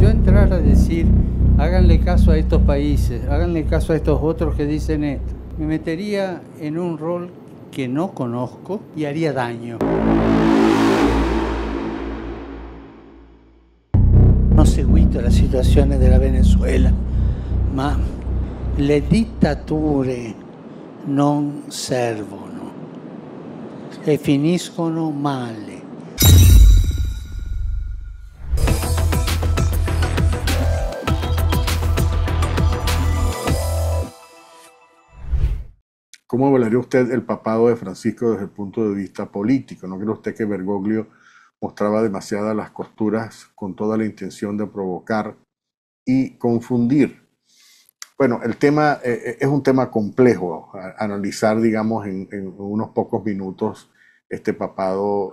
yo entrara a decir, háganle caso a estos países, háganle caso a estos otros que dicen esto, me metería en un rol que no conozco y haría daño. Non seguito la situazione della Venezuela, ma le dittature non servono e finiscono male. ¿Cómo evaluaría usted el papado de Francisco desde el punto de vista político? ¿No cree usted que Bergoglio mostraba demasiadas las costuras con toda la intención de provocar y confundir? Bueno, el tema es un tema complejo, analizar, digamos, en unos pocos minutos este papado,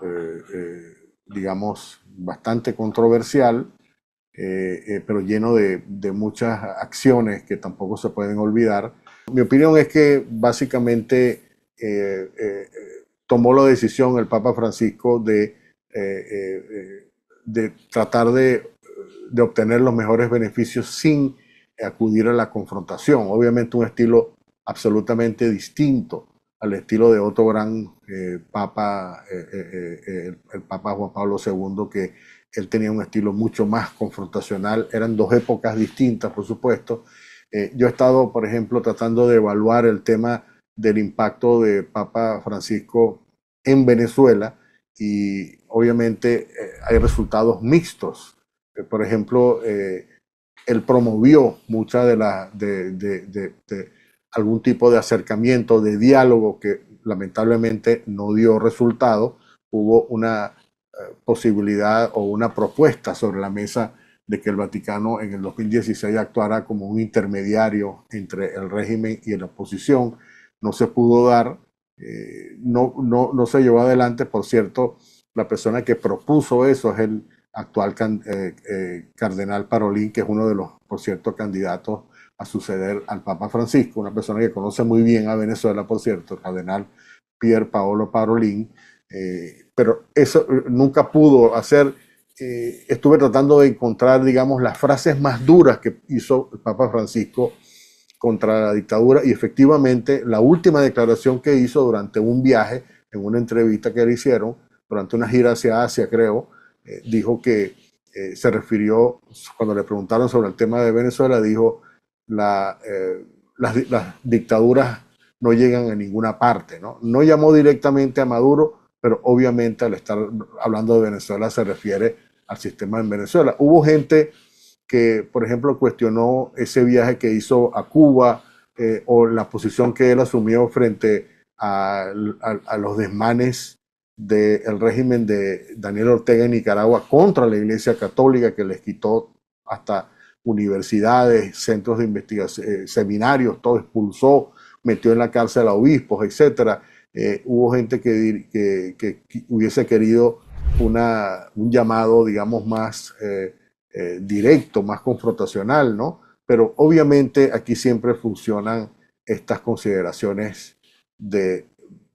digamos, bastante controversial, pero lleno de muchas acciones que tampoco se pueden olvidar. Mi opinión es que básicamente tomó la decisión el Papa Francisco de tratar de obtener los mejores beneficios sin acudir a la confrontación. Obviamente un estilo absolutamente distinto al estilo de otro gran Papa, el Papa Juan Pablo II, que él tenía un estilo mucho más confrontacional. Eran dos épocas distintas, por supuesto. Yo he estado, por ejemplo, tratando de evaluar el tema del impacto de Papa Francisco en Venezuela y obviamente hay resultados mixtos. Por ejemplo, él promovió mucha de algún tipo de acercamiento, de diálogo que lamentablemente no dio resultado. Hubo una posibilidad o una propuesta sobre la mesa de que el Vaticano en el 2016 actuara como un intermediario entre el régimen y la oposición. No se pudo dar, no se llevó adelante. Por cierto, la persona que propuso eso es el actual cardenal Parolin, que es uno de los, por cierto, candidatos a suceder al Papa Francisco, una persona que conoce muy bien a Venezuela, por cierto, el cardenal Pier Paolo Parolin, pero eso nunca pudo hacer. Estuve tratando de encontrar, digamos, las frases más duras que hizo el Papa Francisco contra la dictadura, y efectivamente la última declaración que hizo durante un viaje, en una entrevista que le hicieron, durante una gira hacia Asia, creo, dijo que se refirió, cuando le preguntaron sobre el tema de Venezuela, dijo, las dictaduras no llegan a ninguna parte, ¿no? No llamó directamente a Maduro, pero obviamente al estar hablando de Venezuela se refiere al sistema en Venezuela. Hubo gente que, por ejemplo, cuestionó ese viaje que hizo a Cuba o la posición que él asumió frente a los desmanes del régimen de Daniel Ortega en Nicaragua contra la Iglesia Católica, que les quitó hasta universidades, centros de investigación, seminarios, todo expulsó, metió en la cárcel a obispos, etc. Hubo gente que hubiese querido un llamado, digamos, más directo, más confrontacional, ¿no? Pero obviamente aquí siempre funcionan estas consideraciones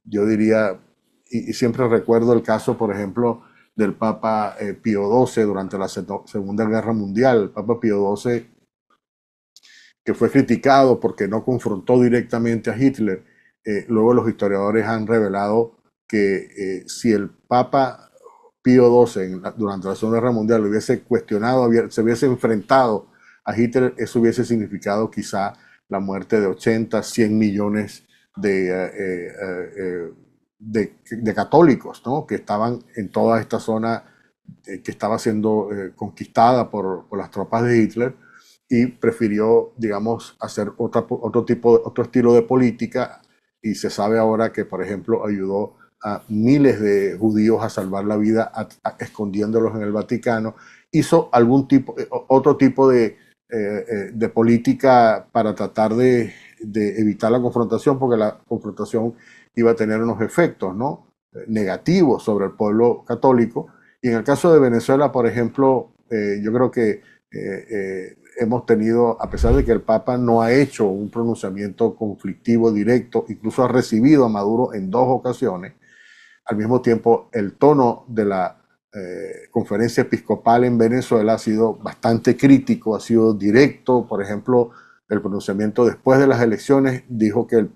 yo diría, y siempre recuerdo el caso, por ejemplo, del Papa Pío XII durante la Segunda Guerra Mundial. El Papa Pío XII, que fue criticado porque no confrontó directamente a Hitler, luego los historiadores han revelado que si el Papa Pío XII durante la Segunda Guerra Mundial hubiese cuestionado, se hubiese enfrentado a Hitler, eso hubiese significado quizá la muerte de 80, 100 millones de católicos, ¿no? Que estaban en toda esta zona que estaba siendo conquistada por las tropas de Hitler, y prefirió, digamos, hacer otro estilo de política, y se sabe ahora que, por ejemplo, ayudó a miles de judíos a salvar la vida escondiéndolos en el Vaticano. Hizo otro tipo de política para tratar de evitar la confrontación, porque la confrontación iba a tener unos efectos, ¿no?, negativos sobre el pueblo católico. Y en el caso de Venezuela, por ejemplo, yo creo que hemos tenido, a pesar de que el Papa no ha hecho un pronunciamiento conflictivo directo, incluso ha recibido a Maduro en 2 ocasiones, al mismo tiempo el tono de la conferencia episcopal en Venezuela ha sido bastante crítico, ha sido directo. Por ejemplo, el pronunciamiento después de las elecciones dijo que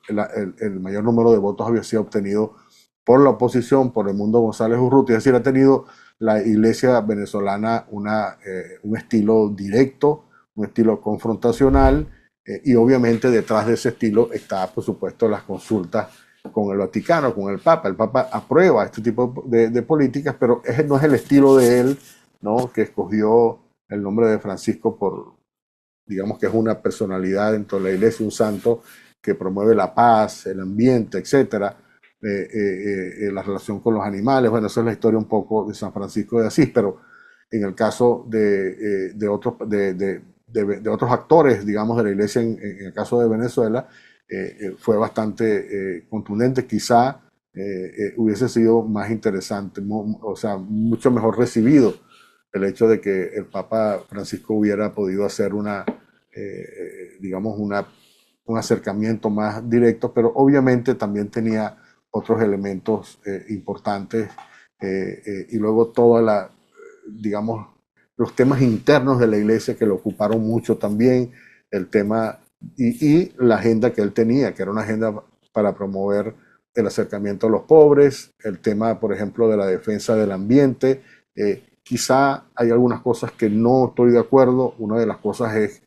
el mayor número de votos había sido obtenido por la oposición, por Edmundo González Urrutia. Es decir, ha tenido la iglesia venezolana un estilo directo, un estilo confrontacional, y obviamente detrás de ese estilo está, por supuesto, las consultas con el Vaticano, con el Papa. El Papa aprueba este tipo de políticas, pero ese no es el estilo de él, ¿no? Que escogió el nombre de Francisco por, digamos que es una personalidad dentro de la iglesia, un santo que promueve la paz, el ambiente, etcétera, la relación con los animales. Bueno, esa es la historia un poco de San Francisco de Asís, pero en el caso de otros actores, digamos, de la iglesia, en el caso de Venezuela, fue bastante contundente. Quizá hubiese sido más interesante, o sea, mucho mejor recibido el hecho de que el Papa Francisco hubiera podido hacer digamos, un acercamiento más directo, pero obviamente también tenía otros elementos importantes, y luego digamos, los temas internos de la iglesia que lo ocuparon mucho también, el tema y la agenda que él tenía, que era una agenda para promover el acercamiento a los pobres, el tema, por ejemplo, de la defensa del ambiente. Quizá hay algunas cosas que no estoy de acuerdo. Una de las cosas es,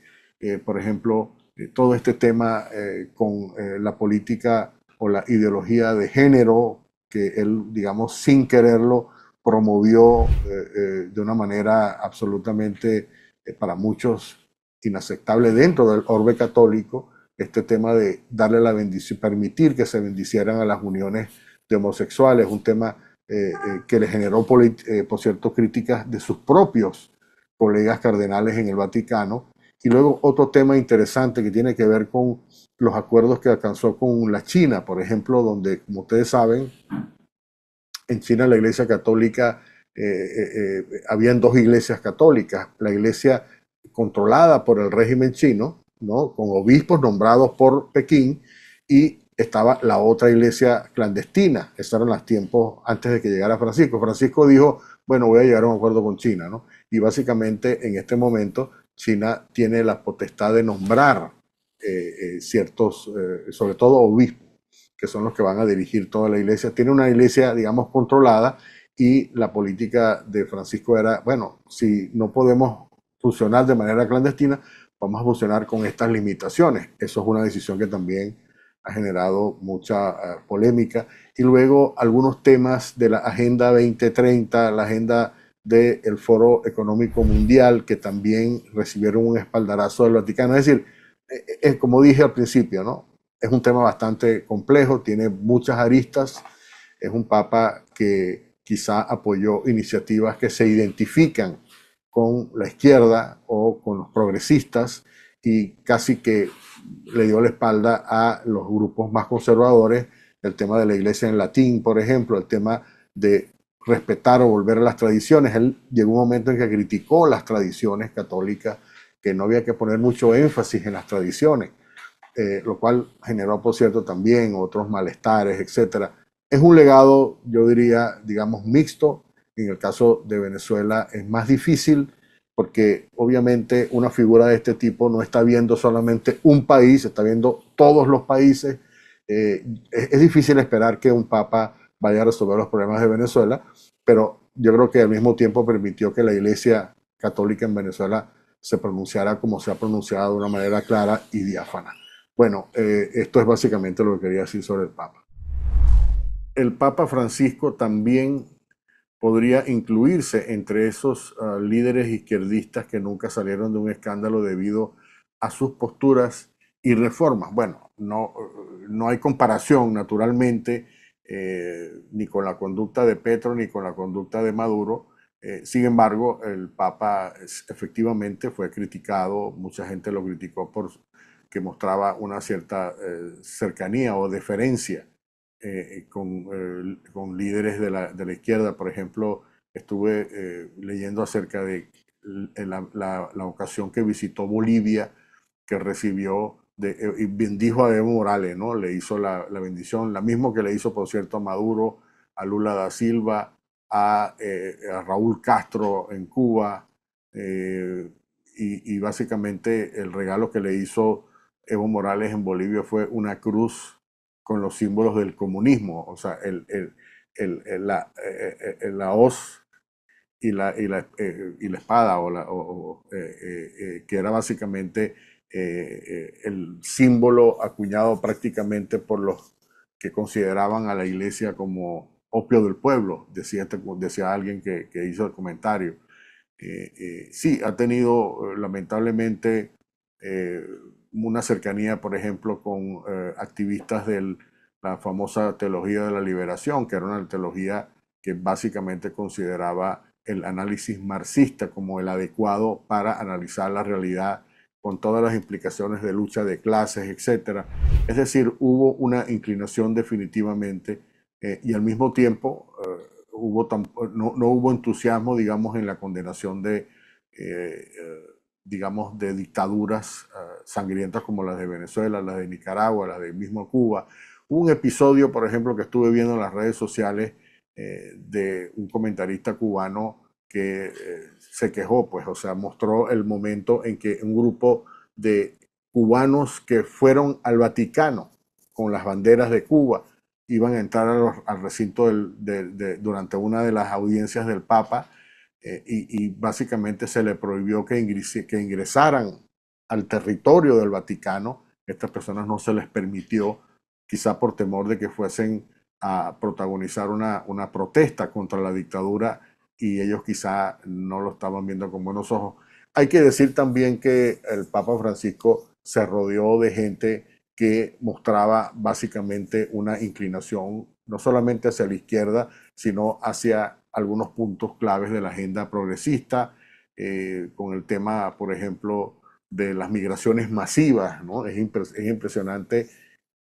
por ejemplo, todo este tema con la política o la ideología de género que él, digamos, sin quererlo, promovió de una manera absolutamente, para muchos, inaceptable dentro del orbe católico, este tema de darle la bendición, permitir que se bendicieran a las uniones de homosexuales, un tema que le generó, por cierto, críticas de sus propios colegas cardenales en el Vaticano. Y luego otro tema interesante que tiene que ver con los acuerdos que alcanzó con la China, por ejemplo, donde, como ustedes saben, en China la Iglesia Católica, habían dos iglesias católicas, la iglesia controlada por el régimen chino, ¿no? Con obispos nombrados por Pekín, y estaba la otra iglesia clandestina. Esos eran los tiempos antes de que llegara Francisco. Francisco dijo, bueno, voy a llegar a un acuerdo con China, ¿no? Y básicamente en este momento China tiene la potestad de nombrar ciertos, sobre todo obispos, que son los que van a dirigir toda la iglesia. Tiene una iglesia, digamos, controlada, y la política de Francisco era, bueno, si no podemos funcionar de manera clandestina, vamos a funcionar con estas limitaciones. Eso es una decisión que también ha generado mucha polémica. Y luego algunos temas de la Agenda 2030, la agenda del Foro Económico Mundial, que también recibieron un espaldarazo del Vaticano. Es decir, como dije al principio, ¿no? Es un tema bastante complejo, tiene muchas aristas. Es un papa que quizá apoyó iniciativas que se identifican con la izquierda o con los progresistas, y casi que le dio la espalda a los grupos más conservadores. El tema de la iglesia en latín, por ejemplo, el tema de respetar o volver a las tradiciones. Él llegó un momento en que criticó las tradiciones católicas, que no había que poner mucho énfasis en las tradiciones, lo cual generó, por cierto, también otros malestares, etcétera. Es un legado, yo diría, digamos, mixto. En el caso de Venezuela es más difícil porque obviamente una figura de este tipo no está viendo solamente un país, está viendo todos los países. Es difícil esperar que un papa vaya a resolver los problemas de Venezuela, pero yo creo que al mismo tiempo permitió que la Iglesia Católica en Venezuela se pronunciara como se ha pronunciado, de una manera clara y diáfana. Bueno, esto es básicamente lo que quería decir sobre el Papa. El Papa Francisco también podría incluirse entre esos líderes izquierdistas que nunca salieron de un escándalo debido a sus posturas y reformas. Bueno, no hay comparación, naturalmente, ni con la conducta de Petro ni con la conducta de Maduro. Sin embargo, el Papa efectivamente fue criticado, mucha gente lo criticó por que mostraba una cierta cercanía o deferencia con líderes de la izquierda. Por ejemplo, estuve leyendo acerca de la ocasión que visitó Bolivia, que recibió y bendijo a Evo Morales, ¿no? Le hizo la bendición, la misma que le hizo, por cierto, a Maduro, a Lula da Silva, a Raúl Castro en Cuba, y básicamente el regalo que le hizo Evo Morales en Bolivia fue una cruz con los símbolos del comunismo, o sea, la hoz y la espada, que era básicamente el símbolo acuñado prácticamente por los que consideraban a la iglesia como opio del pueblo, decía alguien que hizo el comentario. Sí, ha tenido lamentablemente eh, una cercanía, por ejemplo, con activistas de la famosa teología de la liberación, que era una teología que básicamente consideraba el análisis marxista como el adecuado para analizar la realidad con todas las implicaciones de lucha de clases, etcétera. Es decir, hubo una inclinación definitivamente, y al mismo tiempo no hubo entusiasmo, digamos, en la condenación digamos, de dictaduras sangrientas como las de Venezuela, las de Nicaragua, las de mismo Cuba. Hubo un episodio, por ejemplo, que estuve viendo en las redes sociales de un comentarista cubano que se quejó, pues, o sea, mostró el momento en que un grupo de cubanos que fueron al Vaticano con las banderas de Cuba iban a entrar al recinto durante una de las audiencias del Papa, y básicamente se le prohibió que ingresaran al territorio del Vaticano. Estas personas no se les permitió, quizá por temor de que fuesen a protagonizar una protesta contra la dictadura, y ellos quizá no lo estaban viendo con buenos ojos. Hay que decir también que el Papa Francisco se rodeó de gente que mostraba básicamente una inclinación no solamente hacia la izquierda, sino hacia algunos puntos claves de la agenda progresista, con el tema, por ejemplo, de las migraciones masivas, ¿no? Es impresionante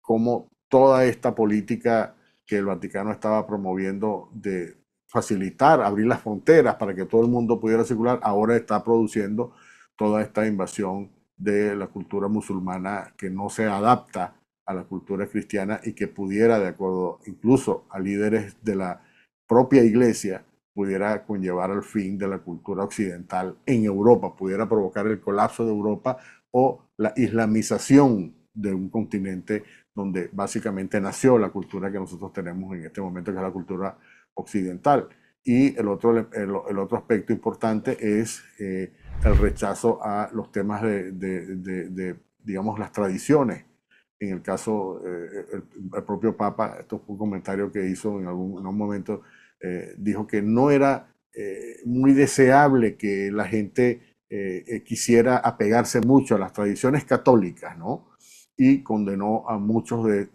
cómo toda esta política que el Vaticano estaba promoviendo de facilitar, abrir las fronteras para que todo el mundo pudiera circular, ahora está produciendo toda esta invasión de la cultura musulmana que no se adapta a la cultura cristiana y que pudiera, de acuerdo incluso a líderes de la propia iglesia, pudiera conllevar al fin de la cultura occidental en Europa, pudiera provocar el colapso de Europa o la islamización de un continente donde básicamente nació la cultura que nosotros tenemos en este momento, que es la cultura occidental. Y el otro aspecto importante es el rechazo a los temas digamos, las tradiciones. En el caso, el propio Papa, esto fue un comentario que hizo en un momento, dijo que no era muy deseable que la gente quisiera apegarse mucho a las tradiciones católicas, ¿no? Y condenó a muchos de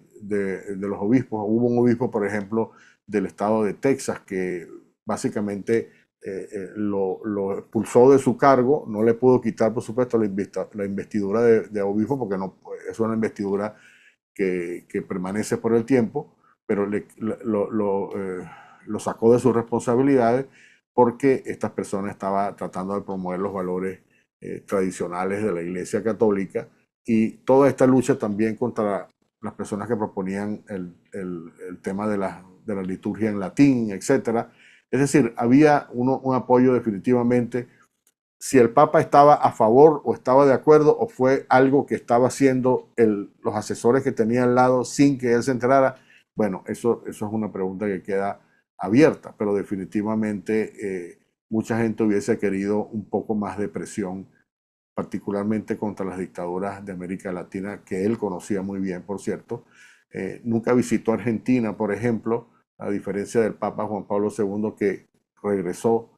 los obispos. Hubo un obispo, por ejemplo, del estado de Texas, que básicamente lo expulsó de su cargo, no le pudo quitar, por supuesto, la investidura de obispo, porque no, es una investidura que permanece por el tiempo, pero lo sacó de sus responsabilidades porque esta persona estaba tratando de promover los valores tradicionales de la Iglesia Católica, y toda esta lucha también contra las personas que proponían el tema de la liturgia en latín, etcétera. Es decir, había un apoyo definitivamente. Si el Papa estaba a favor o estaba de acuerdo, o fue algo que estaba haciendo los asesores que tenía al lado sin que él se enterara, bueno, eso es una pregunta que queda abierta, pero definitivamente mucha gente hubiese querido un poco más de presión, particularmente contra las dictaduras de América Latina, que él conocía muy bien, por cierto. Nunca visitó Argentina, por ejemplo, a diferencia del Papa Juan Pablo II, que regresó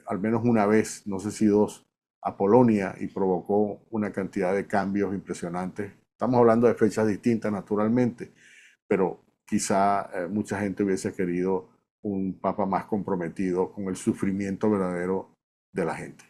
al menos una vez, no sé si dos, a Polonia, y provocó una cantidad de cambios impresionantes. Estamos hablando de fechas distintas, naturalmente, pero quizá mucha gente hubiese querido un papa más comprometido con el sufrimiento verdadero de la gente.